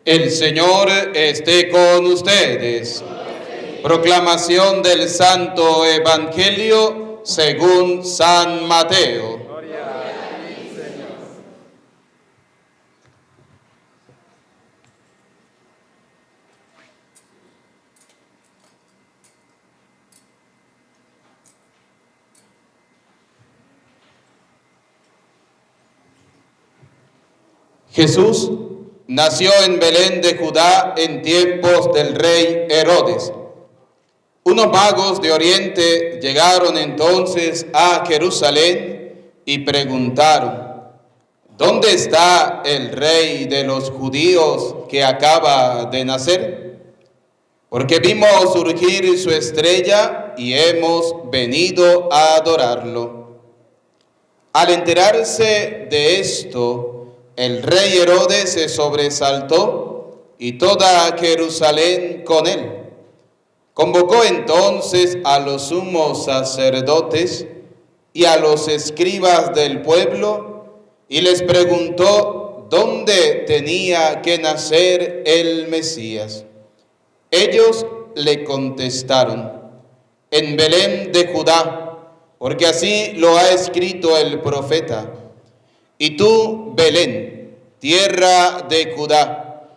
El Señor esté con ustedes. Proclamación del Santo Evangelio según San Mateo. Jesús nació en Belén de Judá en tiempos del rey Herodes. Unos magos de Oriente llegaron entonces a Jerusalén y preguntaron: ¿dónde está el rey de los judíos que acaba de nacer? Porque vimos surgir su estrella y hemos venido a adorarlo. Al enterarse de esto, el rey Herodes se sobresaltó y toda Jerusalén con él. Convocó entonces a los sumos sacerdotes y a los escribas del pueblo y les preguntó dónde tenía que nacer el Mesías. Ellos le contestaron: en Belén de Judá, porque así lo ha escrito el profeta. Y tú, Belén, tierra de Judá,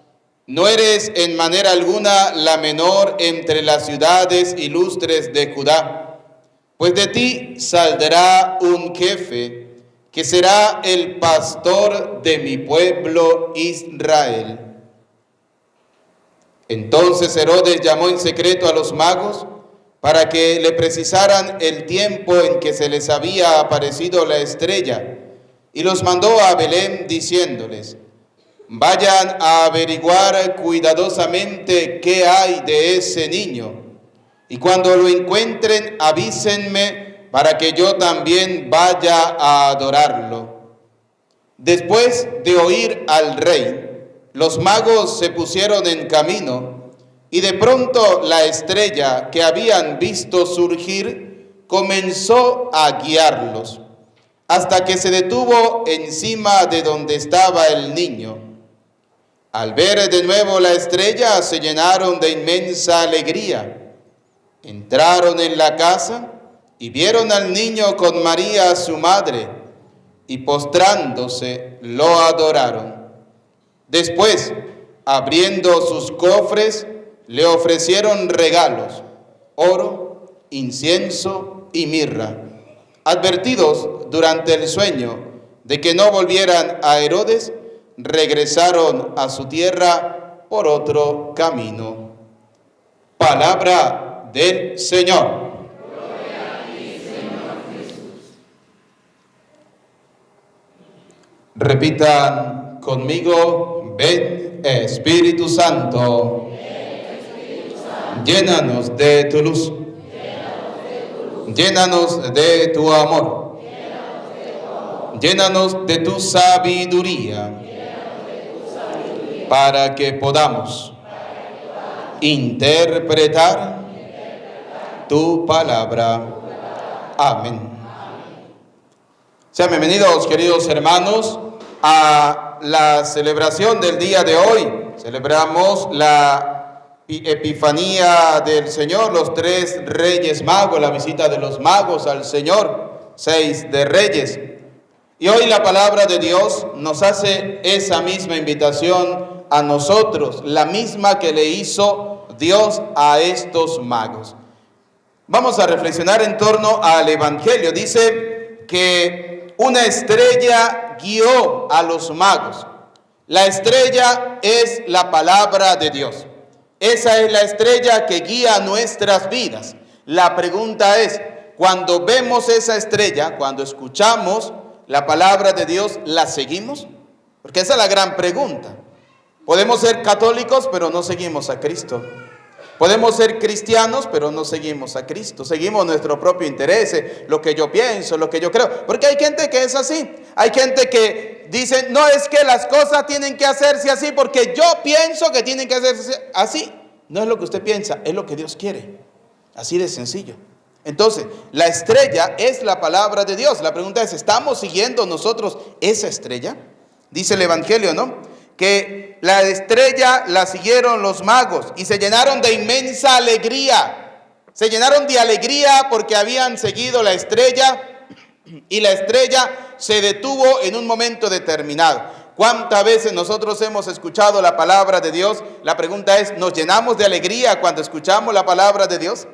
no eres en manera alguna la menor entre las ciudades ilustres de Judá, pues de ti saldrá un jefe que será el pastor de mi pueblo Israel. Entonces Herodes llamó en secreto a los magos para que le precisaran el tiempo en que se les había aparecido la estrella, y los mandó a Belén diciéndoles: vayan a averiguar cuidadosamente qué hay de ese niño, y cuando lo encuentren avísenme para que yo también vaya a adorarlo. Después de oír al rey, los magos se pusieron en camino, y de pronto la estrella que habían visto surgir comenzó a guiarlos, hasta que se detuvo encima de donde estaba el niño. Al ver de nuevo la estrella, se llenaron de inmensa alegría. Entraron en la casa y vieron al niño con María, su madre, y postrándose, lo adoraron. Después, abriendo sus cofres, le ofrecieron regalos: oro, incienso y mirra. Advertidos durante el sueño de que no volvieran a Herodes, regresaron a su tierra por otro camino. Palabra del Señor. Gloria a ti, Señor Jesús. Repitan conmigo: ven Espíritu Santo. Ven, Espíritu Santo. Llénanos de tu luz. Llénanos de tu amor. Llénanos de tu sabiduría. Para que podamos interpretar tu palabra. Amén. Sean bienvenidos, queridos hermanos, a la celebración del día de hoy. Celebramos la Epifanía del Señor, los 3 Reyes Magos, la visita de los magos al Señor, 6 de Reyes. Y hoy la palabra de Dios nos hace esa misma invitación a nosotros, la misma que le hizo Dios a estos magos. Vamos a reflexionar en torno al Evangelio. Dice que una estrella guió a los magos. La estrella es la palabra de Dios. Esa es la estrella que guía nuestras vidas. La pregunta es, cuando vemos esa estrella, cuando escuchamos la palabra de Dios, ¿la seguimos? Porque esa es la gran pregunta. Podemos ser católicos, pero no seguimos a Cristo. Podemos ser cristianos, pero no seguimos a Cristo. Seguimos nuestro propio interés, lo que yo pienso, lo que yo creo. Porque hay gente que es así. Hay gente que dice, no, es que las cosas tienen que hacerse así porque yo pienso que tienen que hacerse así. No es lo que usted piensa, es lo que Dios quiere. Así de sencillo. Entonces, la estrella es la palabra de Dios. La pregunta es, ¿estamos siguiendo nosotros esa estrella? Dice el Evangelio, ¿no?, que la estrella la siguieron los magos y se llenaron de inmensa alegría. Se llenaron de alegría porque habían seguido la estrella y la estrella se detuvo en un momento determinado. ¿Cuántas veces nosotros hemos escuchado la palabra de Dios? La pregunta es, ¿nos llenamos de alegría cuando escuchamos la palabra de Dios?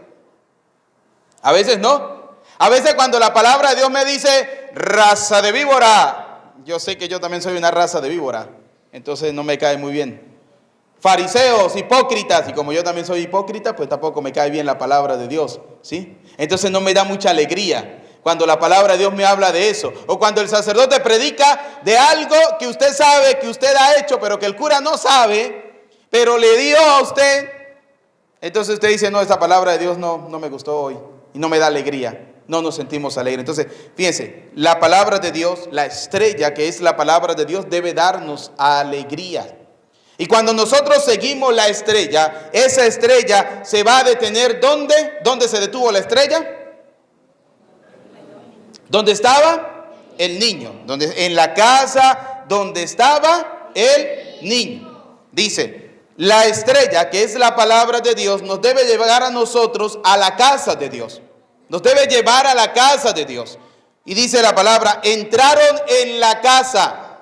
A veces no. A veces cuando la palabra de Dios me dice, raza de víbora, yo sé que yo también soy una raza de víbora, entonces no me cae muy bien. Fariseos, hipócritas, y como yo también soy hipócrita, pues tampoco me cae bien la palabra de Dios, ¿sí? Entonces no me da mucha alegría cuando la palabra de Dios me habla de eso, o cuando el sacerdote predica de algo que usted sabe, que usted ha hecho, pero que el cura no sabe, pero le dio a usted. Entonces usted dice, no, esa palabra de Dios no me gustó hoy, y no me da alegría. No nos sentimos alegres. Entonces, fíjense, la palabra de Dios, la estrella que es la palabra de Dios, debe darnos alegría. Y cuando nosotros seguimos la estrella, esa estrella se va a detener. ¿Dónde? ¿Dónde se detuvo la estrella? ¿Dónde estaba el niño? En la casa donde estaba el niño. Dice, la estrella, que es la palabra de Dios, nos debe llevar a nosotros a la casa de Dios. Nos debe llevar a la casa de Dios. Y dice la palabra, entraron en la casa.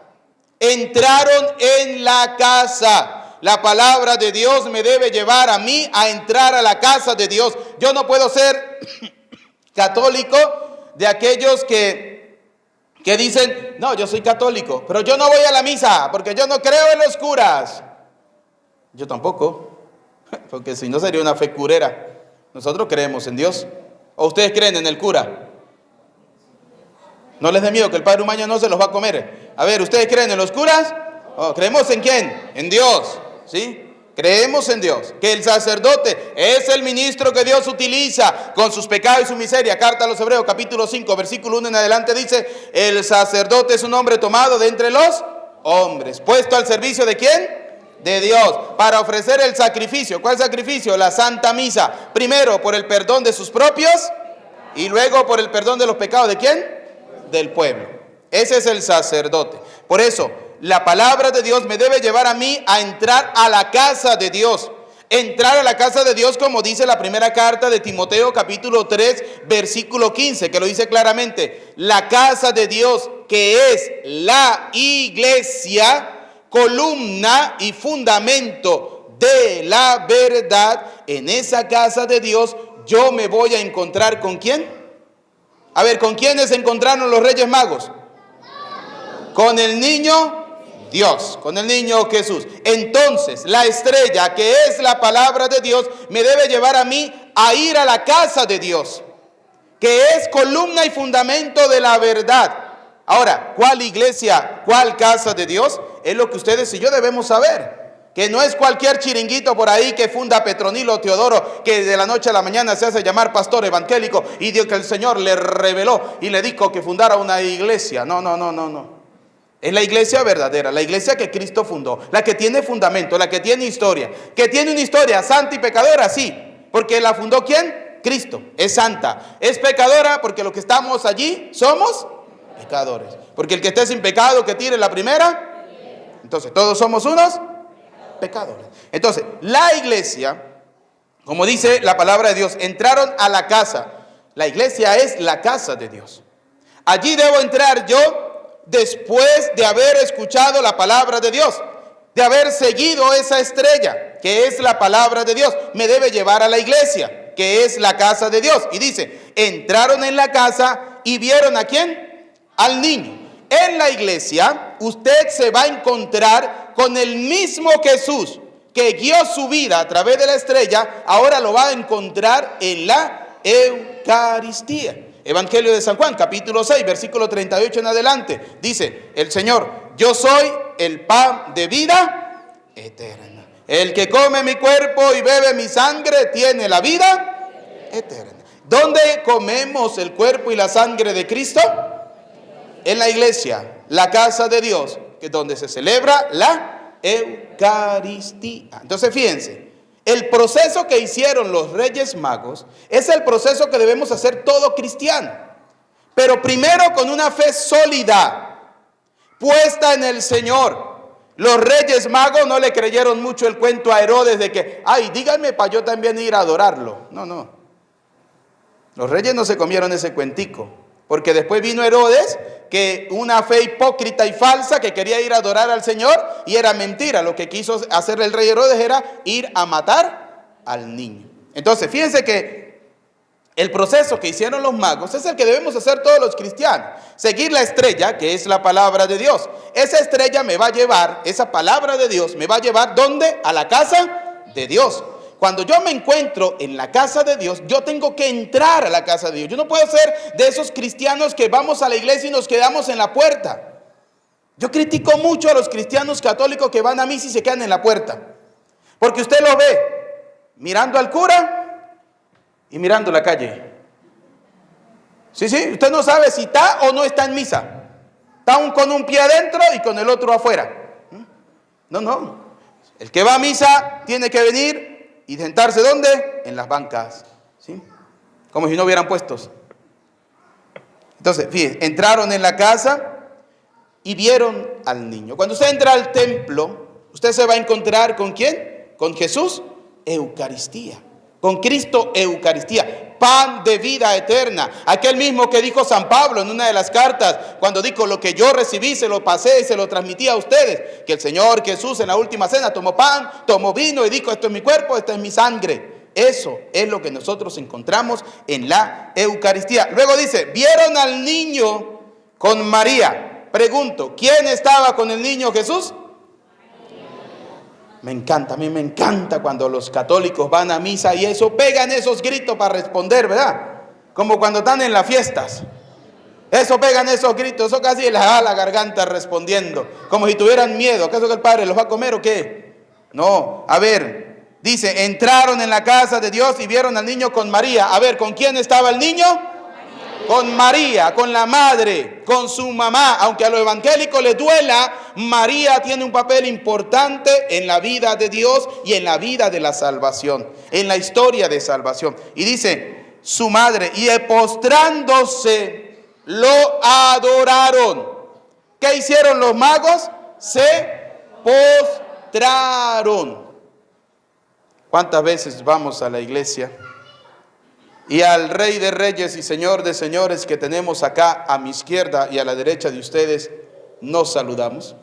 Entraron en la casa. La palabra de Dios me debe llevar a mí a entrar a la casa de Dios. Yo no puedo ser católico de aquellos que dicen, no, yo soy católico, pero yo no voy a la misa porque yo no creo en los curas. Yo tampoco, porque si no sería una fe curera. Nosotros creemos en Dios. ¿O ustedes creen en el cura? No les dé miedo que el Padre Humaño no se los va a comer. A ver, ¿ustedes creen en los curas? Oh, ¿creemos en quién? En Dios, ¿sí? Creemos en Dios, que el sacerdote es el ministro que Dios utiliza con sus pecados y su miseria. Carta a los Hebreos, capítulo 5, versículo 1 en adelante dice, el sacerdote es un hombre tomado de entre los hombres, puesto al servicio ¿de quién? De Dios, para ofrecer el sacrificio. ¿Cuál sacrificio? La Santa Misa. Primero por el perdón de sus propios y luego por el perdón de los pecados ¿de quién? Del pueblo. Ese es el sacerdote. Por eso, la palabra de Dios me debe llevar a mí a entrar a la casa de Dios. Entrar a la casa de Dios, como dice la primera carta de Timoteo, capítulo 3, versículo 15, que lo dice claramente. La casa de Dios, que es la iglesia, columna y fundamento de la verdad. En esa casa de Dios yo me voy a encontrar ¿con quién? A ver, ¿con quiénes se encontraron los Reyes Magos? Con el niño Dios, con el niño Jesús. Entonces, la estrella, que es la palabra de Dios, me debe llevar a mí a ir a la casa de Dios, que es columna y fundamento de la verdad. Ahora, ¿cuál iglesia, cuál casa de Dios? Es lo que ustedes y yo debemos saber. Que no es cualquier chiringuito por ahí que funda Petronilo Teodoro, que de la noche a la mañana se hace llamar pastor evangélico y que el Señor le reveló y le dijo que fundara una iglesia. No. Es la iglesia verdadera, la iglesia que Cristo fundó, la que tiene fundamento, la que tiene historia. Que tiene una historia santa y pecadora, sí. Porque la fundó ¿quién? Cristo. Es santa. Es pecadora porque los que estamos allí somos pecadores. Porque el que esté sin pecado, que tire la primera. Entonces, todos somos unos pecadores. Entonces, la iglesia, como dice la palabra de Dios, entraron a la casa. La iglesia es la casa de Dios. Allí debo entrar yo después de haber escuchado la palabra de Dios, de haber seguido esa estrella, que es la palabra de Dios. Me debe llevar a la iglesia, que es la casa de Dios. Y dice, entraron en la casa y vieron ¿a quién? Al niño. En la iglesia, usted se va a encontrar con el mismo Jesús que guió su vida a través de la estrella. Ahora lo va a encontrar en la Eucaristía. Evangelio de San Juan, capítulo 6, versículo 38 en adelante. Dice el Señor, yo soy el pan de vida eterna. El que come mi cuerpo y bebe mi sangre tiene la vida eterna. ¿Dónde comemos el cuerpo y la sangre de Cristo? En la iglesia, la casa de Dios, que es donde se celebra la Eucaristía. Entonces fíjense, el proceso que hicieron los Reyes Magos es el proceso que debemos hacer todo cristiano. Pero primero con una fe sólida, puesta en el Señor. Los reyes magos no le creyeron mucho el cuento a Herodes de que, ay, díganme para yo también ir a adorarlo. No. Los reyes no se comieron ese cuentico, porque después vino Herodes, que una fe hipócrita y falsa, que quería ir a adorar al Señor, y era mentira. Lo que quiso hacer el rey Herodes era ir a matar al niño. Entonces, fíjense que el proceso que hicieron los magos es el que debemos hacer todos los cristianos. Seguir la estrella, que es la palabra de Dios. Esa estrella me va a llevar, esa palabra de Dios me va a llevar, ¿dónde? A la casa de Dios. Cuando yo me encuentro en la casa de Dios, yo tengo que entrar a la casa de Dios. Yo no puedo ser de esos cristianos que vamos a la iglesia y nos quedamos en la puerta. Yo critico mucho a los cristianos católicos que van a misa y se quedan en la puerta. Porque usted lo ve mirando al cura y mirando la calle. Sí, usted no sabe si está o no está en misa. Está con un pie adentro y con el otro afuera. No. El que va a misa tiene que venir y sentarse ¿dónde? En las bancas. ¿Sí? Como si no hubieran puestos. Entonces, fíjense, entraron en la casa y vieron al niño. Cuando usted entra al templo, usted se va a encontrar ¿con quién? Con Jesús, Eucaristía. Con Cristo, Eucaristía, pan de vida eterna. Aquel mismo que dijo San Pablo en una de las cartas, cuando dijo: lo que yo recibí se lo pasé y se lo transmití a ustedes. Que el Señor Jesús en la última cena tomó pan, tomó vino y dijo: esto es mi cuerpo, esto es mi sangre. Eso es lo que nosotros encontramos en la Eucaristía. Luego dice: vieron al niño con María. Pregunto, ¿quién estaba con el niño Jesús? Me encanta, a mí me encanta cuando los católicos van a misa y eso, pegan esos gritos para responder, ¿verdad? Como cuando están en las fiestas. Eso, pegan esos gritos, eso casi les da la garganta respondiendo, como si tuvieran miedo. ¿Acaso que el Padre los va a comer o qué? No, a ver, dice, entraron en la casa de Dios y vieron al niño con María. A ver, ¿con quién estaba el niño? Con María, con la madre, con su mamá. Aunque a los evangélicos les duela, María tiene un papel importante en la vida de Dios y en la vida de la salvación, en la historia de salvación. Y dice, su madre, y postrándose, lo adoraron. ¿Qué hicieron los magos? Se postraron. ¿Cuántas veces vamos a la iglesia y al Rey de Reyes y Señor de Señores que tenemos acá a mi izquierda y a la derecha de ustedes, nos saludamos?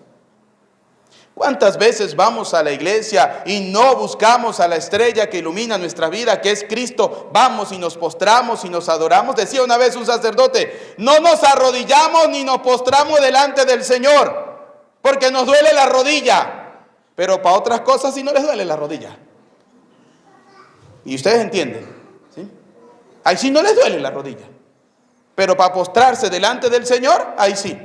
¿Cuántas veces vamos a la iglesia y no buscamos a la estrella que ilumina nuestra vida, que es Cristo? Vamos y nos postramos y nos adoramos. Decía una vez un sacerdote: no nos arrodillamos ni nos postramos delante del Señor, porque nos duele la rodilla. Pero para otras cosas sí no les duele la rodilla. Y ustedes entienden. Ahí sí no les duele la rodilla. Pero para postrarse delante del Señor, ahí sí.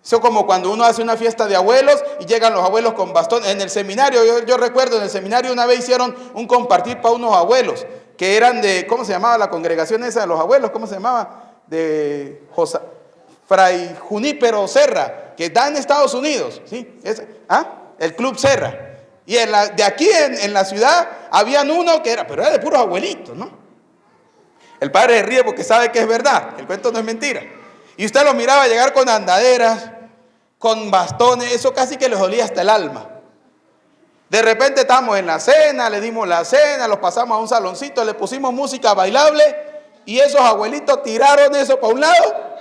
Eso como cuando uno hace una fiesta de abuelos y llegan los abuelos con bastón. En el seminario, yo recuerdo, en el seminario una vez hicieron un compartir para unos abuelos, que eran de, ¿cómo se llamaba la congregación esa de los abuelos? ¿Cómo se llamaba? De Fray Junípero Serra, que está en Estados Unidos. ¿Sí? El Club Serra. Y de aquí en la ciudad, habían uno que era, pero era de puros abuelitos, ¿no? El padre se ríe porque sabe que es verdad, el cuento no es mentira. Y usted lo miraba llegar con andaderas, con bastones, eso casi que les dolía hasta el alma. De repente estamos en la cena, le dimos la cena, los pasamos a un saloncito, le pusimos música bailable y esos abuelitos tiraron eso para un lado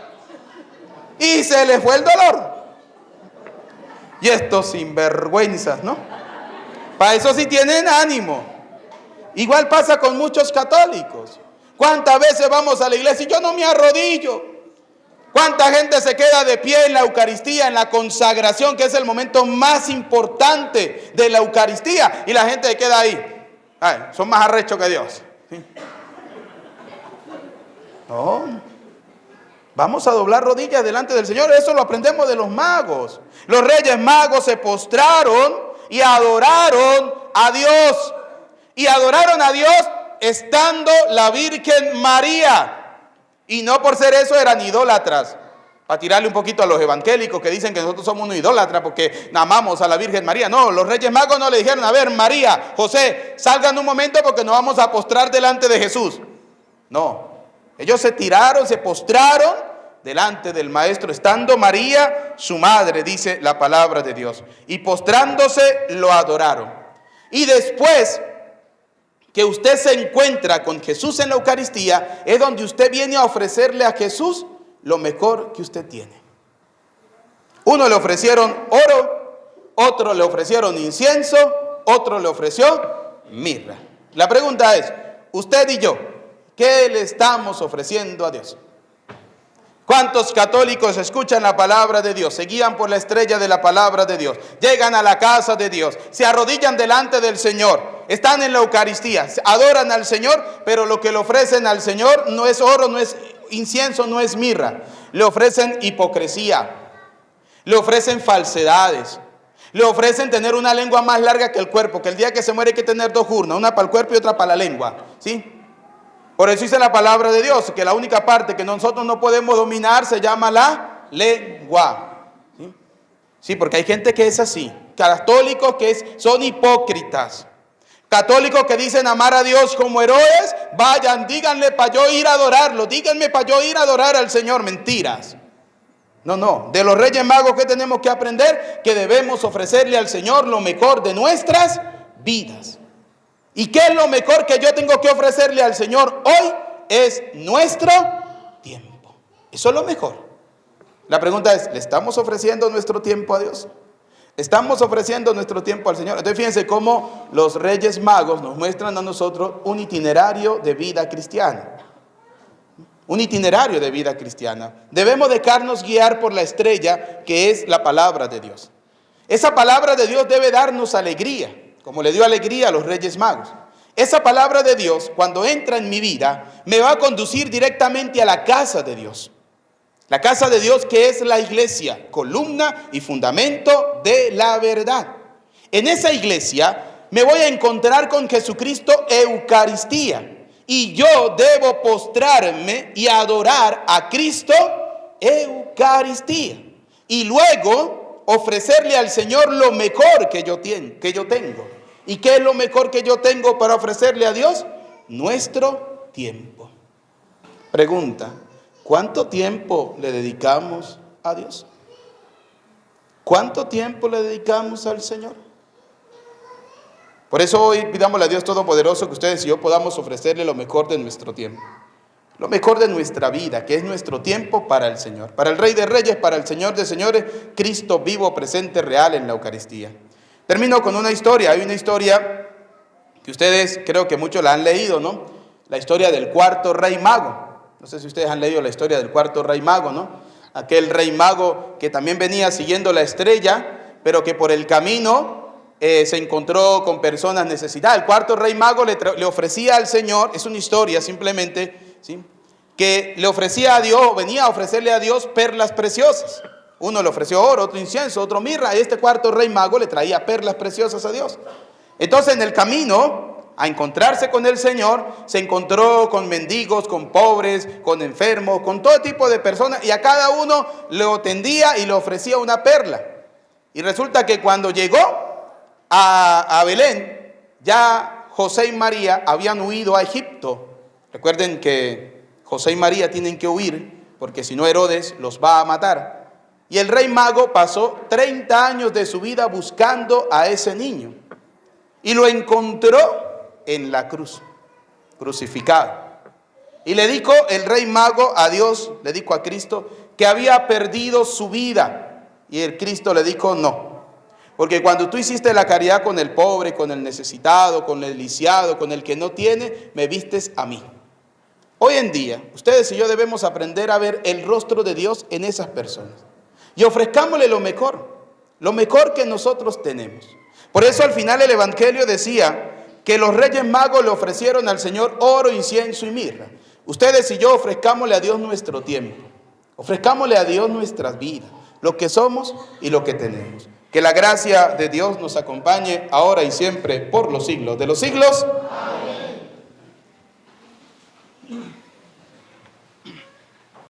y se les fue el dolor. Y estos sinvergüenzas, ¿no? Para eso sí tienen ánimo. Igual pasa con muchos católicos. ¿Cuántas veces vamos a la iglesia y yo no me arrodillo? ¿Cuánta gente se queda de pie en la Eucaristía, en la consagración, que es el momento más importante de la Eucaristía? Y la gente se queda ahí. Ay, son más arrechos que Dios. ¿Sí? No. Vamos a doblar rodillas delante del Señor. Eso lo aprendemos de los magos. Los reyes magos se postraron y adoraron a Dios. Y adoraron a Dios estando la Virgen María. Y no por ser eso eran idólatras. Para tirarle un poquito a los evangélicos que dicen que nosotros somos unos idólatras porque amamos a la Virgen María. No, los reyes magos no le dijeron: a ver, María, José, salgan un momento porque nos vamos a postrar delante de Jesús. No, ellos se tiraron, se postraron delante del maestro, estando María, su madre, dice la palabra de Dios. Y postrándose, lo adoraron. Y después que usted se encuentra con Jesús en la Eucaristía, es donde usted viene a ofrecerle a Jesús lo mejor que usted tiene. Uno le ofrecieron oro, otro le ofrecieron incienso, otro le ofreció mirra. La pregunta es, usted y yo, ¿qué le estamos ofreciendo a Dios? ¿Cuántos católicos escuchan la palabra de Dios, se guían por la estrella de la palabra de Dios, llegan a la casa de Dios, se arrodillan delante del Señor, están en la Eucaristía, adoran al Señor, pero lo que le ofrecen al Señor no es oro, no es incienso, no es mirra, le ofrecen hipocresía, le ofrecen falsedades, le ofrecen tener una lengua más larga que el cuerpo, que el día que se muere hay que tener dos urnas, una para el cuerpo y otra para la lengua, ¿sí? Por eso dice la palabra de Dios, que la única parte que nosotros no podemos dominar se llama la lengua. Sí, porque hay gente que es así, católicos que son hipócritas, católicos que dicen amar a Dios como héroes, vayan, díganle para yo ir a adorarlo, díganme para yo ir a adorar al Señor, mentiras. No, de los Reyes Magos, ¿qué tenemos que aprender? Que debemos ofrecerle al Señor lo mejor de nuestras vidas. ¿Y qué es lo mejor que yo tengo que ofrecerle al Señor hoy? Es nuestro tiempo. Eso es lo mejor. La pregunta es, ¿le estamos ofreciendo nuestro tiempo a Dios? ¿Estamos ofreciendo nuestro tiempo al Señor? Entonces fíjense cómo los Reyes Magos nos muestran a nosotros un itinerario de vida cristiana. Un itinerario de vida cristiana. Debemos dejarnos guiar por la estrella que es la palabra de Dios. Esa palabra de Dios debe darnos alegría, como le dio alegría a los Reyes Magos. Esa palabra de Dios, cuando entra en mi vida, me va a conducir directamente a la casa de Dios. La casa de Dios, que es la iglesia, columna y fundamento de la verdad. En esa iglesia me voy a encontrar con Jesucristo Eucaristía. Y yo debo postrarme y adorar a Cristo Eucaristía. Y luego ofrecerle al Señor lo mejor que yo tengo. ¿Y qué es lo mejor que yo tengo para ofrecerle a Dios? Nuestro tiempo. Pregunta, ¿cuánto tiempo le dedicamos a Dios? ¿Cuánto tiempo le dedicamos al Señor? Por eso hoy pidámosle a Dios Todopoderoso que ustedes y yo podamos ofrecerle lo mejor de nuestro tiempo. Lo mejor de nuestra vida, que es nuestro tiempo para el Señor. Para el Rey de Reyes, para el Señor de Señores, Cristo vivo, presente, real en la Eucaristía. Termino con una historia. Hay una historia que ustedes creo que muchos la han leído, ¿no? La historia del cuarto rey mago. No sé si ustedes han leído la historia del cuarto rey mago, ¿no? Aquel rey mago que también venía siguiendo la estrella, pero que por el camino se encontró con personas necesitadas. El cuarto rey mago le ofrecía al Señor, es una historia simplemente, ¿sí?, que le ofrecía a Dios, venía a ofrecerle a Dios perlas preciosas. Uno le ofreció oro, otro incienso, otro mirra, y este cuarto rey mago le traía perlas preciosas a Dios. Entonces en el camino a encontrarse con el Señor, se encontró con mendigos, con pobres, con enfermos, con todo tipo de personas, y a cada uno le tendía y le ofrecía una perla. Y resulta que cuando llegó a Belén, ya José y María habían huido a Egipto. Recuerden que José y María tienen que huir, porque si no Herodes los va a matar. Y el rey mago pasó 30 años de su vida buscando a ese niño. Y lo encontró en la cruz, crucificado. Y le dijo el rey mago a Dios, le dijo a Cristo, que había perdido su vida. Y el Cristo le dijo, no. Porque cuando tú hiciste la caridad con el pobre, con el necesitado, con el lisiado, con el que no tiene, me vistes a mí. Hoy en día, ustedes y yo debemos aprender a ver el rostro de Dios en esas personas. Y ofrezcámosle lo mejor que nosotros tenemos. Por eso al final el Evangelio decía que los Reyes Magos le ofrecieron al Señor oro, incienso y mirra. Ustedes y yo ofrezcámosle a Dios nuestro tiempo. Ofrezcámosle a Dios nuestras vidas, lo que somos y lo que tenemos. Que la gracia de Dios nos acompañe ahora y siempre por los siglos de los siglos.